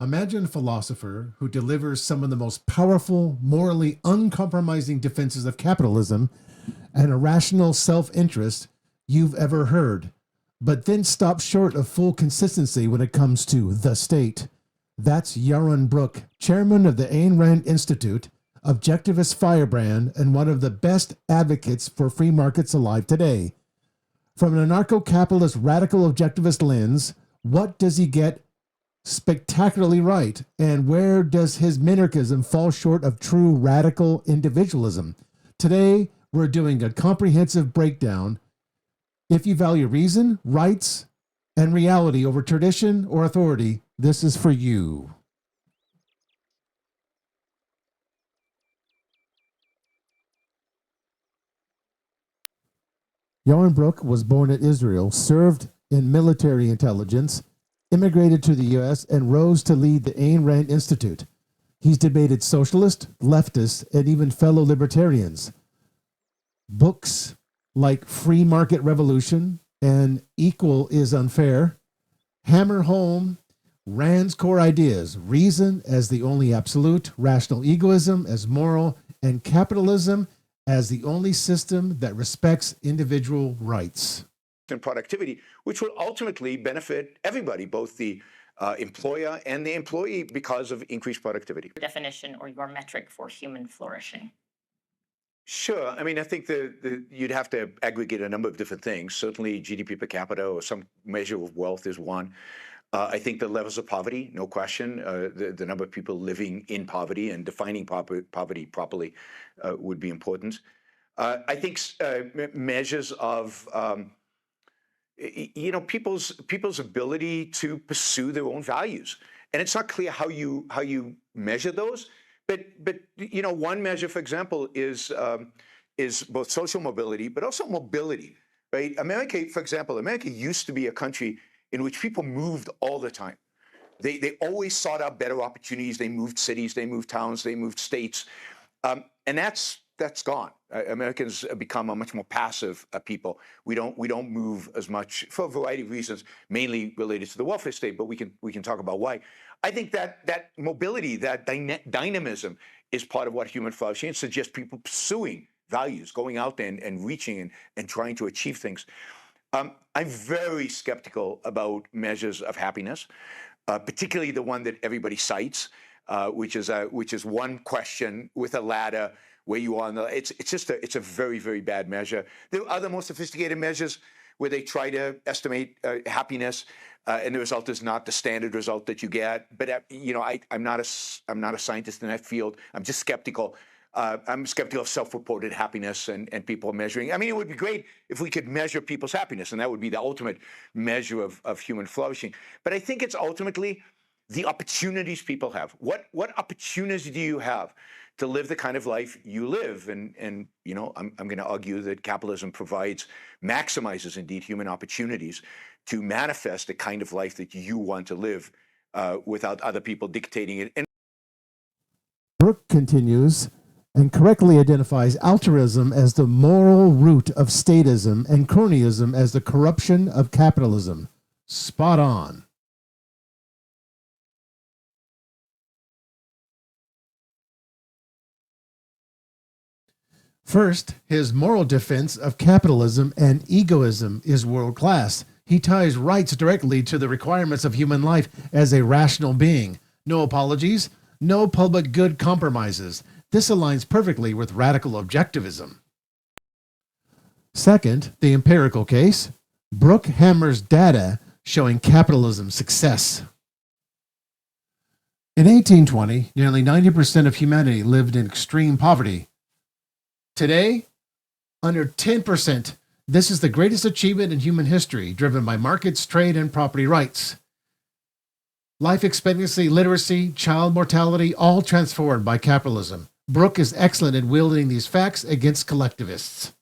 Imagine a philosopher who delivers some of the most powerful, morally uncompromising defenses of capitalism and a rational self-interest you've ever heard, but then stops short of full consistency when it comes to the state. That's Yaron Brooks, chairman of the Ayn Rand Institute, Objectivist firebrand, and one of the best advocates for free markets alive today. From an anarcho-capitalist radical objectivist lens, what does he get spectacularly right, and where does his minarchism fall short of true radical individualism? Today, we're doing a comprehensive breakdown. If you value reason, rights, and reality over tradition or authority, this is for you. Yaron Brooks was born in Israel, served in military intelligence, immigrated to the U.S., and rose to lead the Ayn Rand Institute. He's debated socialists, leftists, and even fellow libertarians. Books like Free Market Revolution and Equal is Unfair hammer home Rand's core ideas: reason as the only absolute, rational egoism as moral, and capitalism as the only system that respects individual rights. And productivity, which will ultimately benefit everybody, both the employer and the employee, because of increased productivity. Definition or your metric for human flourishing? Sure. I mean, I think you'd have to aggregate a number of different things. Certainly GDP per capita or some measure of wealth is one. I think the levels of poverty, no question, the number of people living in poverty and defining poverty properly would be important. I think measures of people's ability to pursue their own values, and it's not clear how you measure those. But one measure, for example, is both social mobility, but also mobility. Right? America, for example, America used to be a country in which people moved all the time. They always sought out better opportunities. They moved cities, they moved towns, they moved states, and that's gone. Americans have become a much more passive people. We don't move as much for a variety of reasons, mainly related to the welfare state. But we can talk about why. I think that mobility, that dynamism, is part of what human flourishing is. It's just people pursuing values, going out there and reaching and trying to achieve things. I'm very skeptical about measures of happiness, particularly the one that everybody cites, which is one question with a ladder where you are on the. It's a very, very bad measure. There are other more sophisticated measures where they try to estimate happiness, and the result is not the standard result that you get. But I'm not a scientist in that field. I'm just skeptical. I'm skeptical of self-reported happiness and people measuring. I mean, it would be great if we could measure people's happiness, and that would be the ultimate measure of human flourishing. But I think it's ultimately the opportunities people have. What opportunities do you have to live the kind of life you live? And I'm going to argue that capitalism maximizes indeed human opportunities to manifest the kind of life that you want to live without other people dictating it. And Brooks continues and correctly identifies altruism as the moral root of statism and cronyism as the corruption of capitalism. Spot on. First, his moral defense of capitalism and egoism is world-class. He ties rights directly to the requirements of human life as a rational being. No apologies, no public good compromises. This aligns perfectly with radical objectivism. Second, the empirical case. Brooks hammers data showing capitalism's success. In 1820, nearly 90% of humanity lived in extreme poverty. Today, under 10%. This is the greatest achievement in human history, driven by markets, trade, and property rights. Life expectancy, literacy, child mortality, all transformed by capitalism. Brooks is excellent in wielding these facts against collectivists.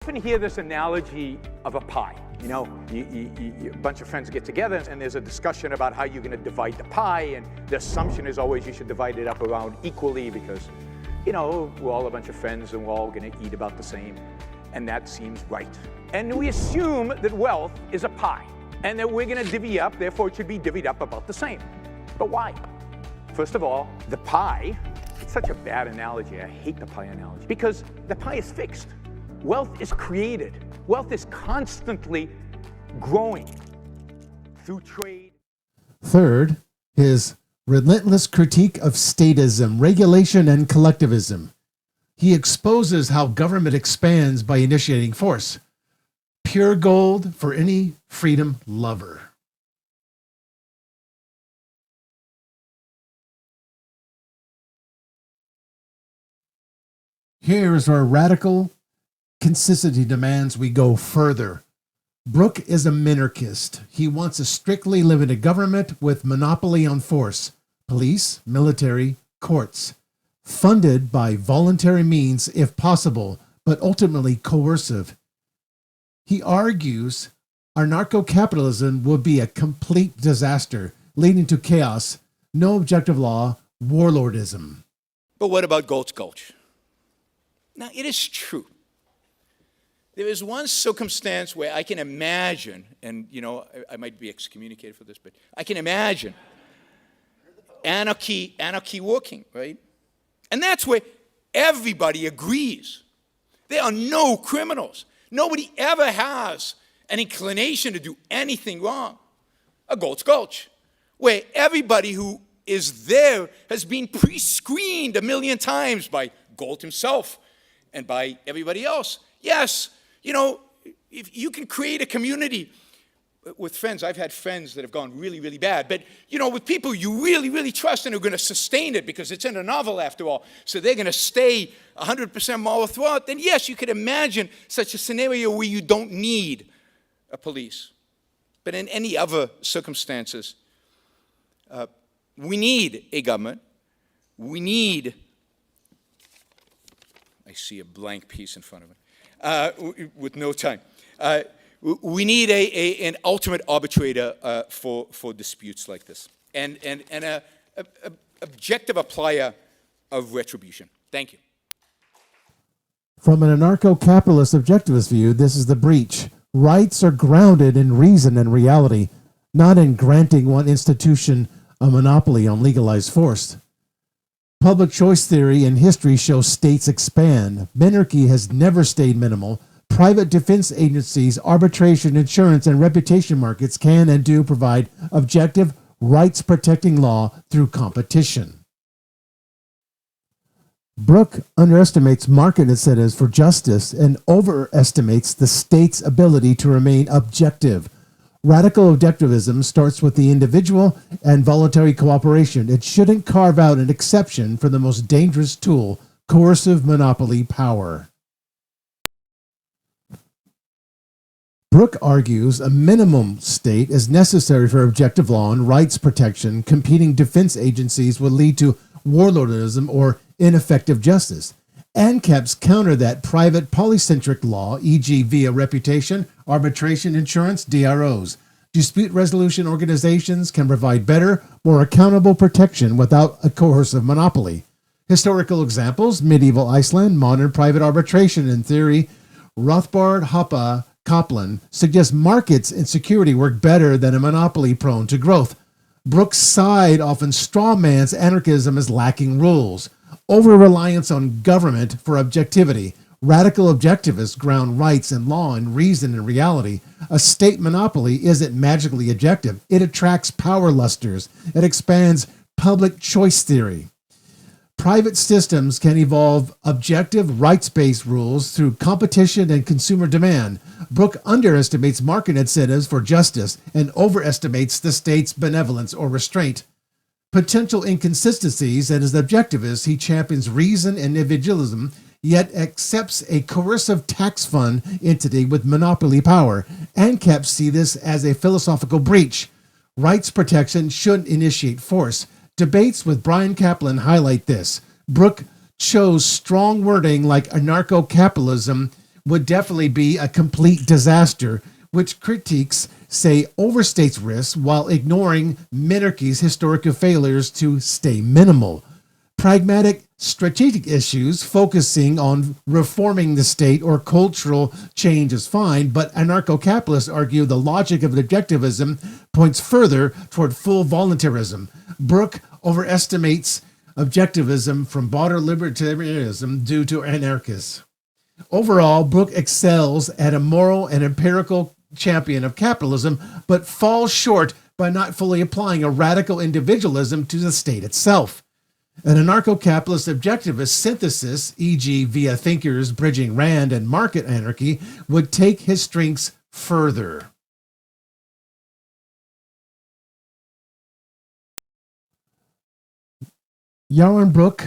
I often hear this analogy of a pie. A bunch of friends get together and there's a discussion about how you're going to divide the pie, and the assumption is always you should divide it up around equally because, we're all a bunch of friends and we're all going to eat about the same, and that seems right. And we assume that wealth is a pie and that we're going to divvy up, therefore it should be divvied up about the same. But why? First of all, the pie, it's such a bad analogy. I hate the pie analogy because the pie is fixed. Wealth is created. Wealth is constantly growing through trade. Third, his relentless critique of statism, regulation, and collectivism. He exposes how government expands by initiating force. Pure gold for any freedom lover. Here is where radical consistency demands we go further. Brooke is a minarchist. He wants a strictly limited government with monopoly on force, police, military, courts, funded by voluntary means if possible, but ultimately coercive. He argues anarcho-capitalism would be a complete disaster, leading to chaos, no objective law, warlordism. But what about Galt's Gulch? Now, it is true. There is one circumstance where I can imagine, and I might be excommunicated for this, but I can imagine anarchy working, right? And that's where everybody agrees. There are no criminals. Nobody ever has an inclination to do anything wrong. A Galt's Gulch, where everybody who is there has been pre-screened 1,000,000 times by Galt himself and by everybody else. Yes, if you can create a community with friends. I've had friends that have gone really, really bad. But, with people you really, really trust and are going to sustain it because it's in a novel after all, so they're going to stay 100% moral throughout, then yes, you could imagine such a scenario where you don't need a police. But in any other circumstances, we need a government. We need, I see a blank piece in front of me, with no time. We need an ultimate arbitrator for disputes like this, and an objective applier of retribution. Thank you. From an anarcho-capitalist objectivist view, this is the breach. Rights are grounded in reason and reality, not in granting one institution a monopoly on legalized force. Public choice theory and history show states expand. Minarchy has never stayed minimal. Private defense agencies, arbitration, insurance, and reputation markets can and do provide objective, rights-protecting law through competition. Brooke underestimates market incentives for justice and overestimates the state's ability to remain objective. Radical objectivism starts with the individual and voluntary cooperation. It shouldn't carve out an exception for the most dangerous tool, coercive monopoly power. Brooke argues a minimum state is necessary for objective law and rights protection. Competing defense agencies would lead to warlordism or ineffective justice. ANCAPs counter that private polycentric law, e.g. via reputation, arbitration, insurance, DROs. Dispute resolution organizations can provide better, more accountable protection without a coercive monopoly. Historical examples, medieval Iceland, modern private arbitration in theory. Rothbard, Hoppe, Kaplan suggest markets and security work better than a monopoly prone to growth. Brooks' side often strawmans anarchism as lacking rules. Over-reliance on government for objectivity. Radical objectivists ground rights and law in reason and reality. A state monopoly isn't magically objective. It attracts power lusters. It expands public choice theory. Private systems can evolve objective, rights-based rules through competition and consumer demand. Brooke underestimates market incentives for justice and overestimates the state's benevolence or restraint. Potential inconsistencies, and as an objectivist, he champions reason and individualism, yet accepts a coercive tax fund entity with monopoly power. ANCAPs see this as a philosophical breach. Rights protection shouldn't initiate force. Debates with Brian Kaplan highlight this. Brooke chose strong wording like anarcho-capitalism would definitely be a complete disaster, which critics say overstates risks while ignoring minarchy's historical failures to stay minimal. pragmatic, strategic issues focusing on reforming the state or cultural change is fine, but anarcho-capitalists argue the logic of objectivism points further toward full voluntarism. Brooke overestimates objectivism from broader libertarianism due to anarchists. Overall, Brooke excels at a moral and empirical champion of capitalism, but falls short by not fully applying a radical individualism to the state itself. An anarcho-capitalist objectivist synthesis, e.g. via thinkers bridging Rand and market anarchy, would take his strengths further. Yaron Brook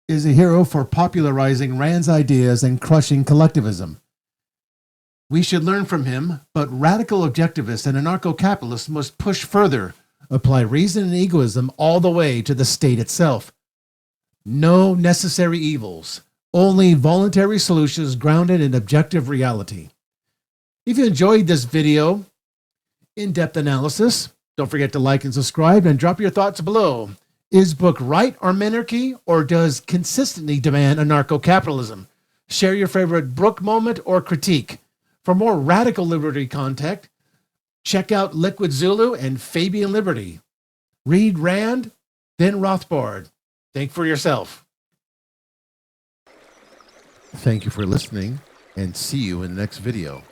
is a hero for popularizing Rand's ideas and crushing collectivism. We should learn from him, but radical objectivists and anarcho-capitalists must push further, apply reason and egoism all the way to the state itself. No necessary evils, only voluntary solutions grounded in objective reality. If you enjoyed this video, in-depth analysis, don't forget to like and subscribe and drop your thoughts below. Is Brooke right or minarchy, or does consistently demand anarcho-capitalism? Share your favorite Brooke moment or critique. For more radical liberty content, check out Liquid Zulu and Fabian Liberty. Read Rand, then Rothbard. Think for yourself. Thank you for listening, and see you in the next video.